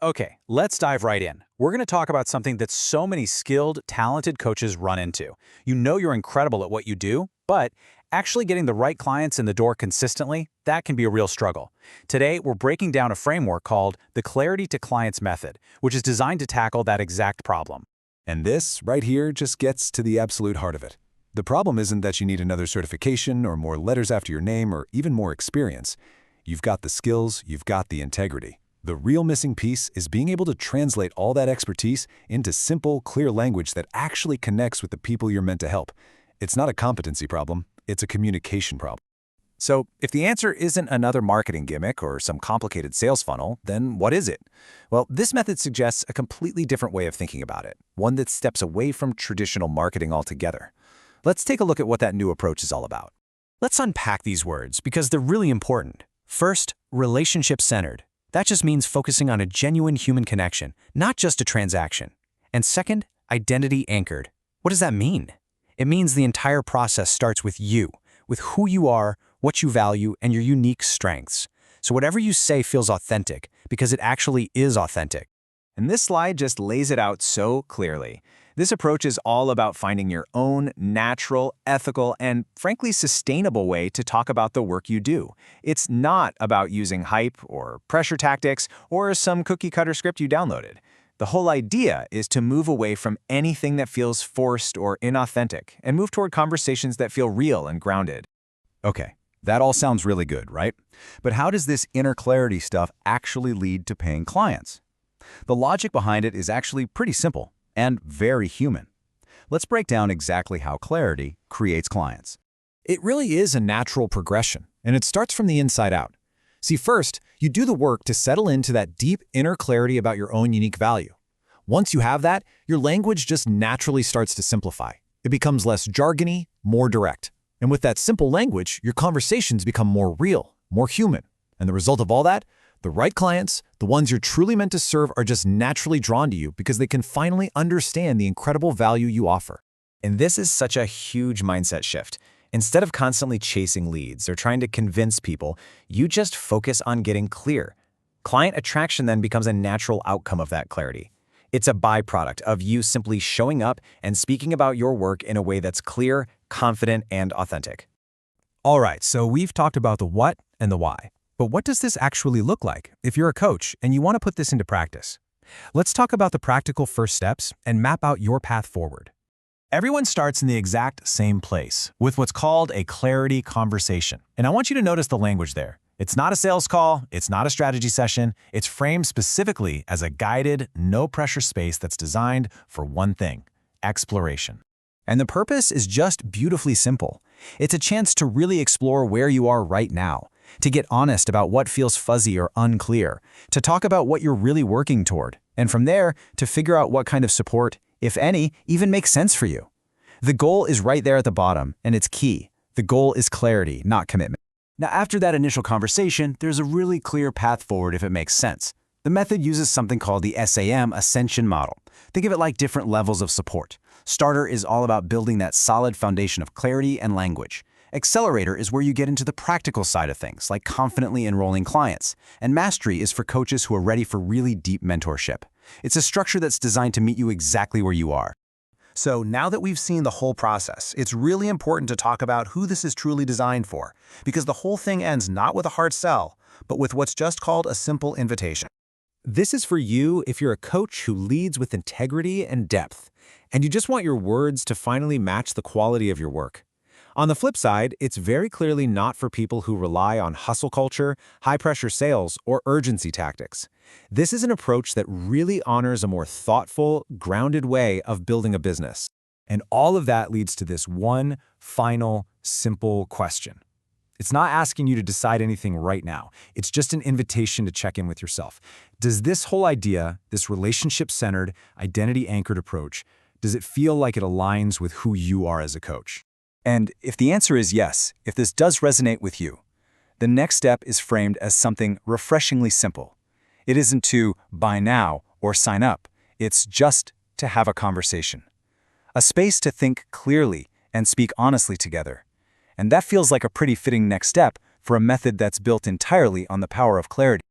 Okay, let's dive right in. We're going to talk about something that so many skilled, talented coaches run into. You know you're incredible at what you do, but actually getting the right clients in the door consistently, that can be a real struggle. Today, we're breaking down a framework called the Clarity to Clients method, which is designed to tackle that exact problem. And this, right here, just gets to the absolute heart of it. The problem isn't that you need another certification or more letters after your name or even more experience. You've got the skills, you've got the integrity. The real missing piece is being able to translate all that expertise into simple, clear language that actually connects with the people you're meant to help. It's not a competency problem, it's a communication problem. So, if the answer isn't another marketing gimmick or some complicated sales funnel, then what is it? Well, this method suggests a completely different way of thinking about it, one that steps away from traditional marketing altogether. Let's take a look at what that new approach is all about. Let's unpack these words because they're really important. First, relationship-centered. That just means focusing on a genuine human connection, not just a transaction. And second, identity-anchored. What does that mean? It means the entire process starts with you, with who you are, what you value, and your unique strengths. So whatever you say feels authentic, because it actually is authentic. And this slide just lays it out so clearly. This approach is all about finding your own natural, ethical, and frankly sustainable way to talk about the work you do. It's not about using hype or pressure tactics or some cookie-cutter script you downloaded. The whole idea is to move away from anything that feels forced or inauthentic and move toward conversations that feel real and grounded. Okay, that all sounds really good, right? But how does this inner clarity stuff actually lead to paying clients? The logic behind it is actually pretty simple and very human. Let's break down exactly how clarity creates clients. It really is a natural progression, and it starts from the inside out. See, first, you do the work to settle into that deep inner clarity about your own unique value. Once you have that, your language just naturally starts to simplify. It becomes less jargony, more direct. And with that simple language, your conversations become more real, more human. And the result of all that? The right clients, the ones you're truly meant to serve, are just naturally drawn to you because they can finally understand the incredible value you offer. And this is such a huge mindset shift. Instead of constantly chasing leads or trying to convince people, you just focus on getting clear. Client attraction then becomes a natural outcome of that clarity. It's a byproduct of you simply showing up and speaking about your work in a way that's clear, confident, and authentic. All right, so we've talked about the what and the why. But what does this actually look like if you're a coach and you want to put this into practice? Let's talk about the practical first steps and map out your path forward. Everyone starts in the exact same place, with what's called a clarity conversation. And I want you to notice the language there. It's not a sales call, it's not a strategy session, it's framed specifically as a guided, no-pressure space that's designed for one thing: exploration. And the purpose is just beautifully simple. It's a chance to really explore where you are right now, to get honest about what feels fuzzy or unclear, to talk about what you're really working toward, and from there, to figure out what kind of support, if any, even makes sense for you. The goal is right there at the bottom, and it's key. The goal is clarity, not commitment. Now, after that initial conversation, there's a really clear path forward if it makes sense. The method uses something called the SAM Ascension Model. Think of it like different levels of support. Starter is all about building that solid foundation of clarity and language. Accelerator is where you get into the practical side of things, like confidently enrolling clients. And Mastery is for coaches who are ready for really deep mentorship. It's a structure that's designed to meet you exactly where you are. So now that we've seen the whole process, it's really important to talk about who this is truly designed for, because the whole thing ends not with a hard sell, but with what's just called a simple invitation. This is for you if you're a coach who leads with integrity and depth, and you just want your words to finally match the quality of your work. On the flip side, it's very clearly not for people who rely on hustle culture, high-pressure sales, or urgency tactics. This is an approach that really honors a more thoughtful, grounded way of building a business. And all of that leads to this one final, simple question. It's not asking you to decide anything right now. It's just an invitation to check in with yourself. Does this whole idea, this relationship-centered, identity-anchored approach, does it feel like it aligns with who you are as a coach? And if the answer is yes, if this does resonate with you, the next step is framed as something refreshingly simple. It isn't to buy now or sign up. It's just to have a conversation. A space to think clearly and speak honestly together. And that feels like a pretty fitting next step for a method that's built entirely on the power of clarity.